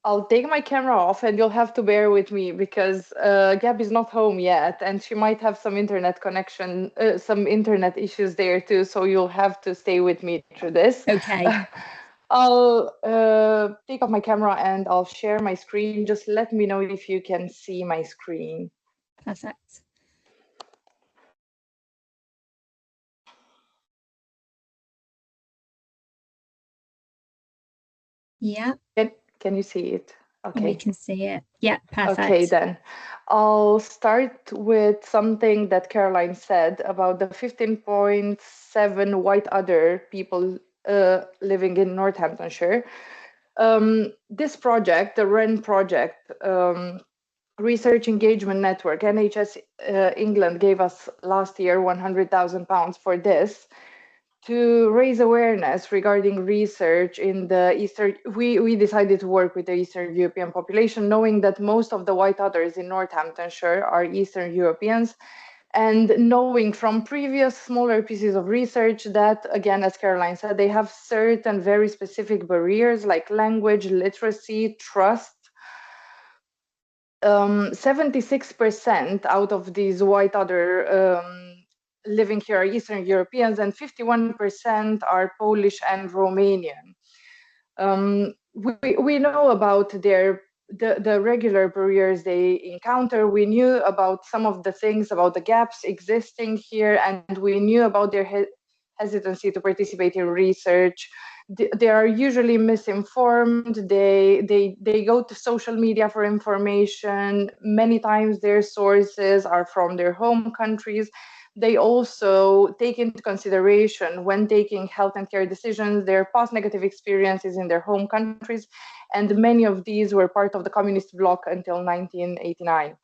I'll take my camera off and you'll have to bear with me because Gabby's not home yet and she might have some internet connection, some internet issues there too. So you'll have to stay with me through this. Okay. I'll take off my camera and I'll share my screen. Just let me know if you can see my screen. Perfect. Yeah. Can you see it? We Okay. can see it. Yeah, Okay, perfect. then I'll start with something that Caroline said about the 15.7 white other people living in Northamptonshire. This project, the REN project, Research Engagement Network, NHS England gave us last year £100,000 for this to raise awareness regarding research in the Eastern. We decided to work with the Eastern European population, knowing that most of the white others in Northamptonshire are Eastern Europeans, and knowing from previous smaller pieces of research that, again, as Caroline said, they have certain very specific barriers like language, literacy, trust. 76% out of these white other living here are Eastern Europeans, and 51% are Polish and Romanian. We know about the regular barriers they encounter. We knew about some of the things about the gaps existing here, and we knew about their hesitancy to participate in research. They are usually misinformed. They go to social media for information. Many times their sources are from their home countries. They also take into consideration when taking health and care decisions their past negative experiences in their home countries, and many of these were part of the communist bloc until 1989.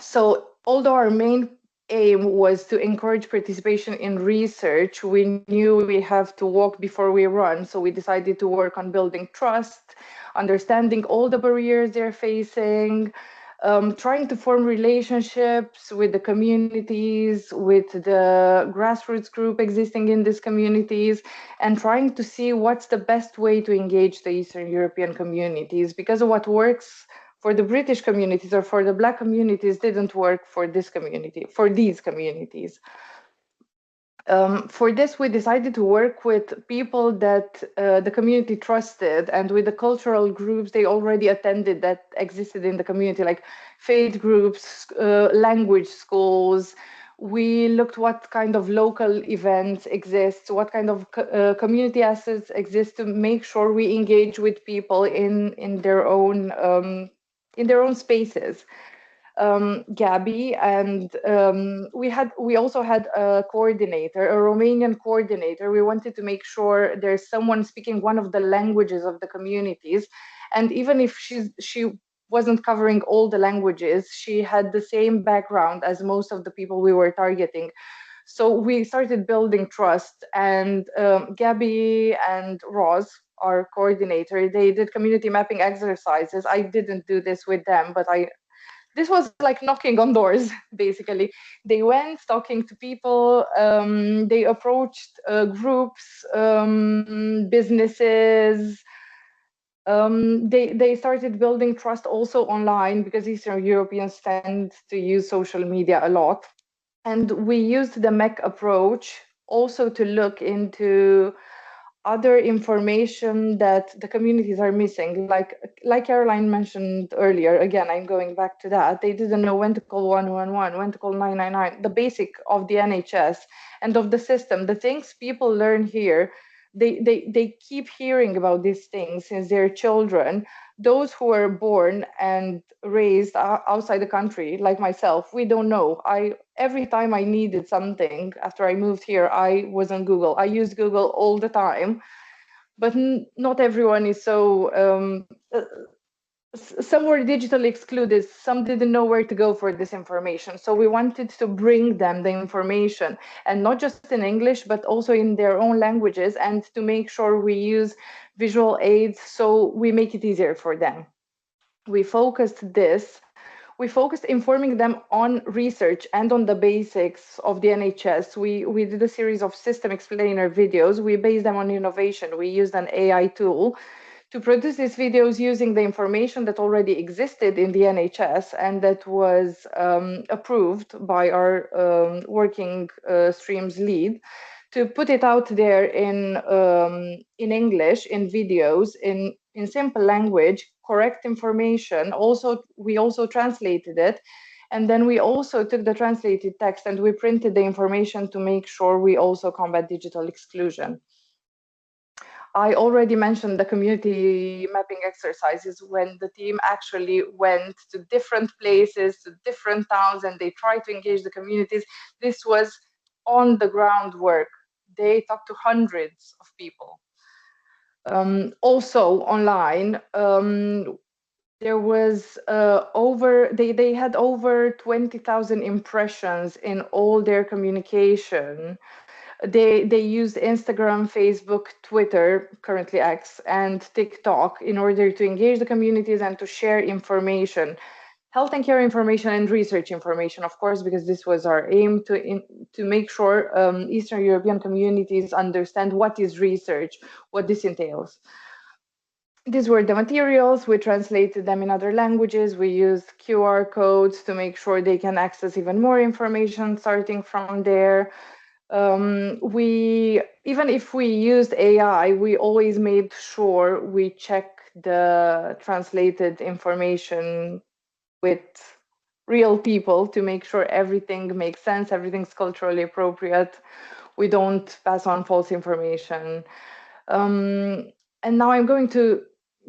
So although our main aim was to encourage participation in research, we knew we have to walk before we run. So we decided to work on building trust, understanding all the barriers they're facing, trying to form relationships with the communities, with the grassroots group existing in these communities, and trying to see what's the best way to engage the Eastern European communities, because what works for the British communities or for the Black communities didn't work for this community, for these communities. For this, we decided to work with people that the community trusted and with the cultural groups they already attended that existed in the community, like faith groups, language schools. We looked what kind of local events exist, what kind of community assets exist to make sure we engage with people in their own spaces. Gabby, and we also had a coordinator, a Romanian coordinator. We wanted to make sure there's someone speaking one of the languages of the communities, and even if she wasn't covering all the languages, she had the same background as most of the people we were targeting. So we started building trust, and Gabby and Roz, our coordinator, they did community mapping exercises. I didn't do this with them, but this was like knocking on doors, basically. They went talking to people, they approached groups, businesses. They started building trust also online because Eastern Europeans tend to use social media a lot. And we used the MEC approach also to look into other information that the communities are missing. Like Caroline mentioned earlier, again, I'm going back to that. They didn't know when to call 111, when to call 999, the basic of the NHS and of the system. The things people learn here, they keep hearing about these things since they're children. Those who were born and raised outside the country, like myself, we don't know. Every time I needed something after I moved here, I was on Google. I used Google all the time, but not everyone is so. Some were digitally excluded. Some didn't know where to go for this information. So we wanted to bring them the information, and not just in English, but also in their own languages, and to make sure we use visual aids so we make it easier for them. We focused informing them on research and on the basics of the NHS. We did a series of system explainer videos. We based them on innovation. We used an AI tool to produce these videos using the information that already existed in the NHS and that was approved by our working streams lead, to put it out there in English, in videos, in simple language, correct information. Also, we also translated it. And then we also took the translated text and we printed the information to make sure we also combat digital exclusion. I already mentioned the community mapping exercises when the team actually went to different places, to different towns, and they tried to engage the communities. This was on the ground work. They talked to hundreds of people. Also online, there was they had over 20,000 impressions in all their communication. They used Instagram, Facebook, Twitter, currently X, and TikTok in order to engage the communities and to share information, health and care information and research information, of course, because this was our aim to make sure Eastern European communities understand what is research, what this entails. These were the materials. We translated them in other languages. We used QR codes to make sure they can access even more information starting from there. Even if we used AI, we always made sure we check the translated information with real people to make sure everything makes sense, everything's culturally appropriate. We don't pass on false information. And now I'm going to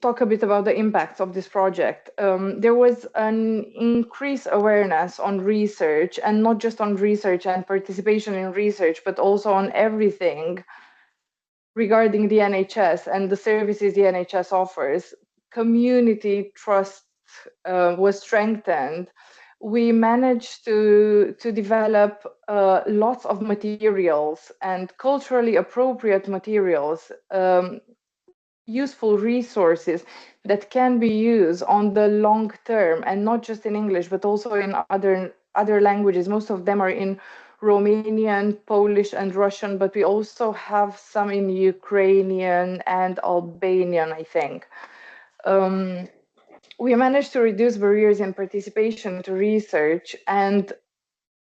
talk a bit about the impacts of this project. There was an increased awareness on research, and not just on research and participation in research, but also on everything regarding the NHS and the services the NHS offers. Community trust was strengthened. We managed to develop lots of materials and culturally appropriate materials, useful resources that can be used on the long term, and not just in English, but also in other languages. Most of them are in Romanian, Polish, and Russian, but we also have some in Ukrainian and Albanian, I think. We managed to reduce barriers in participation to research, and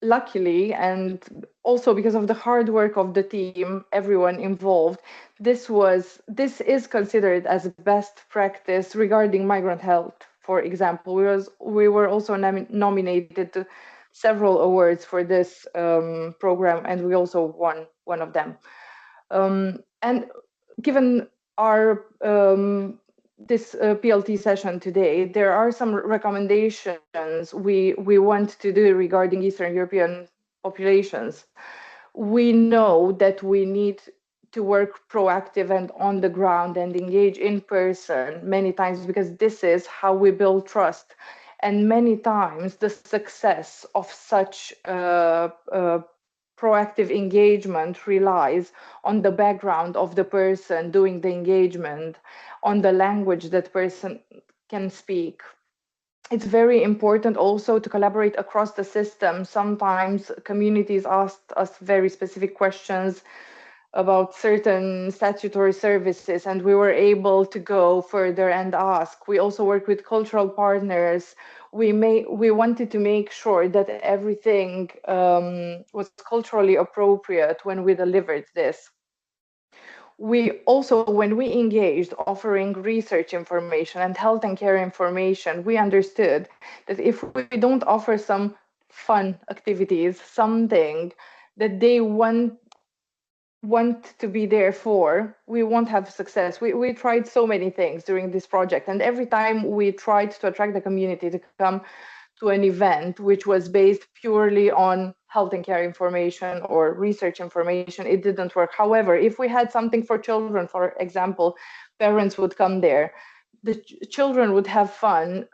luckily, and also because of the hard work of the team, everyone involved, this is considered as best practice regarding migrant health. For example, we were also nominated to several awards for this program, and we also won one of them. And given our this PLT session today, there are some recommendations we want to do regarding Eastern European populations. We know that we need to work proactive and on the ground and engage in person many times, because this is how we build trust. And many times the success of such proactive engagement relies on the background of the person doing the engagement, on the language that person can speak. It's very important also to collaborate across the system. Sometimes communities asked us very specific questions about certain statutory services, and we were able to go further and ask. We also work with cultural partners. We wanted to make sure that everything was culturally appropriate when we delivered this. We also, when we engaged offering research information and health and care information, we understood that if we don't offer some fun activities, something that they want to be there for, we won't have success. We tried so many things during this project, and every time we tried to attract the community to come to an event which was based purely on health and care information or research information, it didn't work. However, if we had something for children, for example, parents would come there, the children would have fun,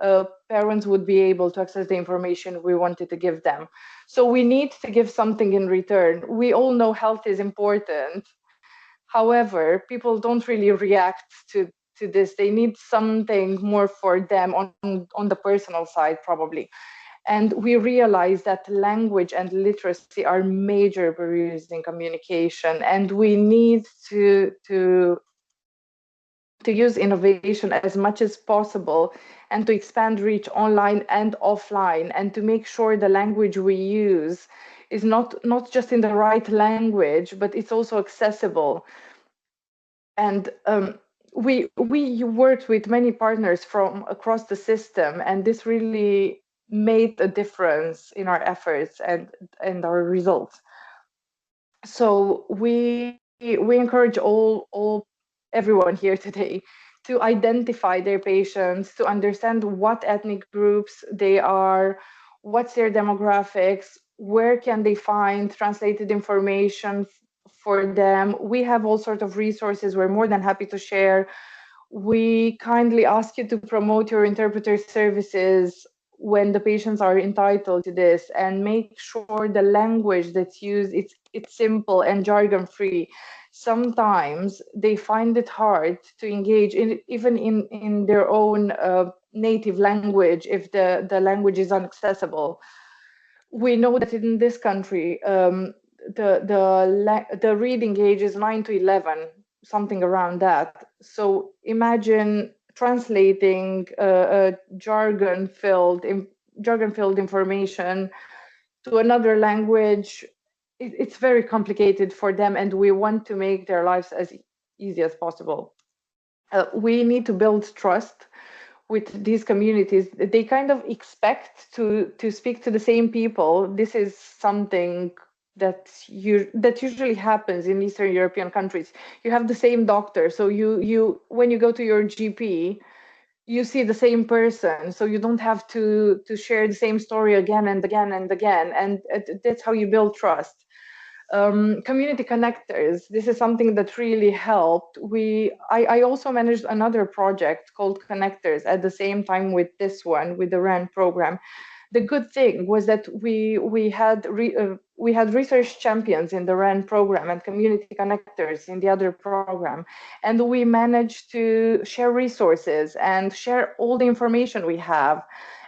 parents would be able to access the information we wanted to give them. So we need to give something in return. We all know health is important. However, people don't really react to this. They need something more for them on the personal side, probably. And we realize that language and literacy are major barriers in communication, and we need to to use innovation as much as possible and to expand reach online and offline, and to make sure the language we use is not just in the right language, but it's also accessible. And we worked with many partners from across the system, and this really made a difference in our efforts and our results. So we encourage all everyone here today to identify their patients, to understand what ethnic groups they are, what's their demographics, where can they find translated information for them. We have all sorts of resources we're more than happy to share. We kindly ask you to promote your interpreter services when the patients are entitled to this, and make sure the language that's used, it's simple and jargon free. Sometimes they find it hard to engage in, even in their own native language, if the language is inaccessible. We know that in this country, the reading age is 9 to 11, something around that. So imagine translating jargon-filled information to another language. It's very complicated for them, and we want to make their lives as easy as possible. We need to build trust with these communities. They kind of expect to speak to the same people. This is something that usually happens in Eastern European countries. You have the same doctor, so you when you go to your GP, you see the same person, so you don't have to share the same story again and again and again, and that's how you build trust. Community connectors, this is something that really helped. I also managed another project called Connectors at the same time with this one, with the RAN program. The good thing was that we had research champions in the RAN program and community connectors in the other program, and we managed to share resources and share all the information we have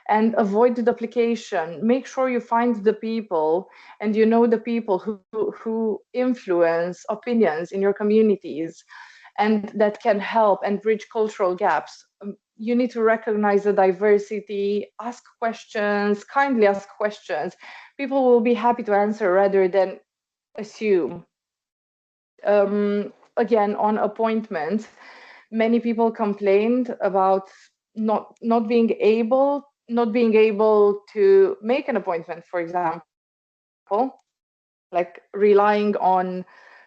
and avoid the duplication. Make sure you find the people and you know the people who influence opinions in your communities and that can help and bridge cultural gaps. You need to recognize the diversity, ask questions, kindly ask questions. People will be happy to answer rather than assume. Again, on appointments, many people complained about not being able to make an appointment, for example, like relying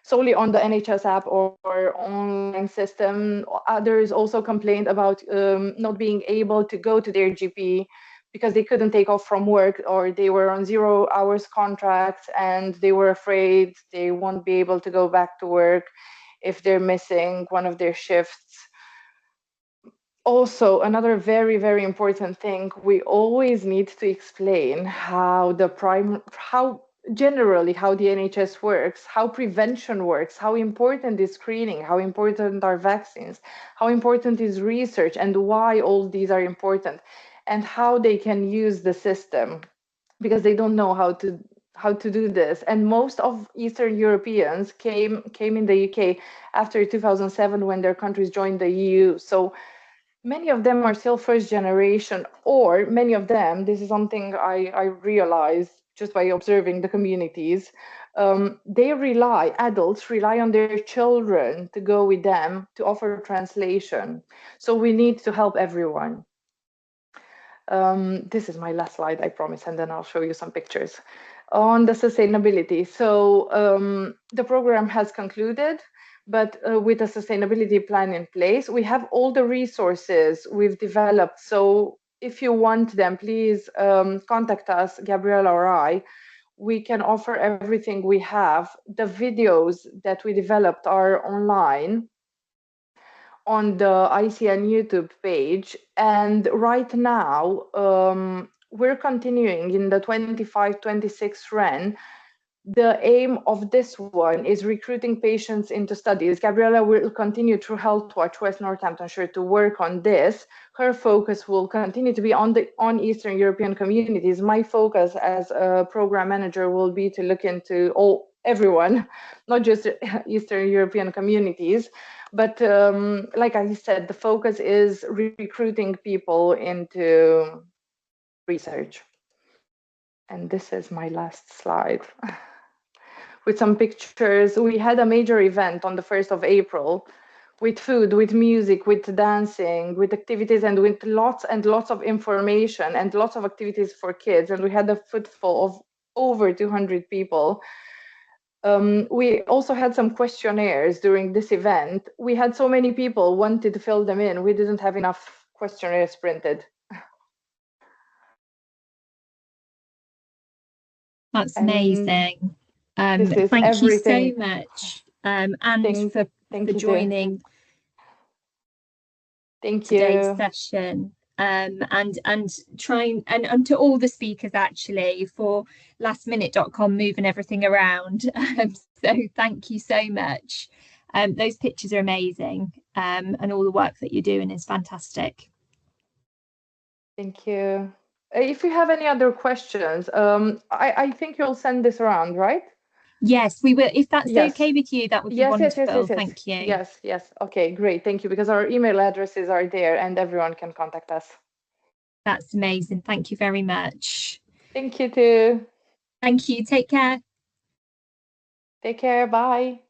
solely on the NHS app or online system. Others also complained about not being able to go to their GP because they couldn't take off from work, or they were on 0 hours contracts and they were afraid they won't be able to go back to work if they're missing one of their shifts. Also, another very, very important thing, we always need to explain how generally how the NHS works, how prevention works, how important is screening, how important are vaccines, how important is research, and why all these are important, and how they can use the system, because they don't know how to do this. And most of Eastern Europeans came in the UK after 2007, when their countries joined the EU. So many of them are still first generation, or many of them, this is something I realized just by observing the communities, adults rely on their children to go with them to offer translation. So we need to help everyone. This is my last slide, I promise, and then I'll show you some pictures. On the sustainability, so the program has concluded, but with a sustainability plan in place, we have all the resources we've developed. So if you want them, please contact us, Gabriella or I. We can offer everything we have. The videos that we developed are online on the ICN YouTube page. And right now, we're continuing in the 25-26 REN. The aim of this one is recruiting patients into studies. Gabriella will continue through Healthwatch West Northamptonshire to work on this. Her focus will continue to be on Eastern European communities. My focus as a program manager will be to look into everyone, not just Eastern European communities. But like I said, the focus is recruiting people into research. And this is my last slide. With some pictures. We had a major event on the 1st of April with food, with music, with dancing, with activities, and with lots and lots of information and lots of activities for kids. And we had a footfall of over 200 people. We also had some questionnaires during this event. We had so many people wanted to fill them in. We didn't have enough questionnaires printed. That's And amazing. this is Thank you so everything. much, and for Thank you, joining thank today's you. session. And trying and to all the speakers actually for lastminute.com moving everything around. So thank you so much. Those pictures are amazing, and all the work that you're doing is fantastic. Thank you. If you have any other questions, I think you'll send this around, right? Yes, we will. If that's Yes. okay with you, that would be wonderful. Thank you. Yes. Okay, great. Thank you. Because our email addresses are there and everyone can contact us. That's amazing. Thank you very much. Thank you too. Thank you. Take care. Take care. Bye.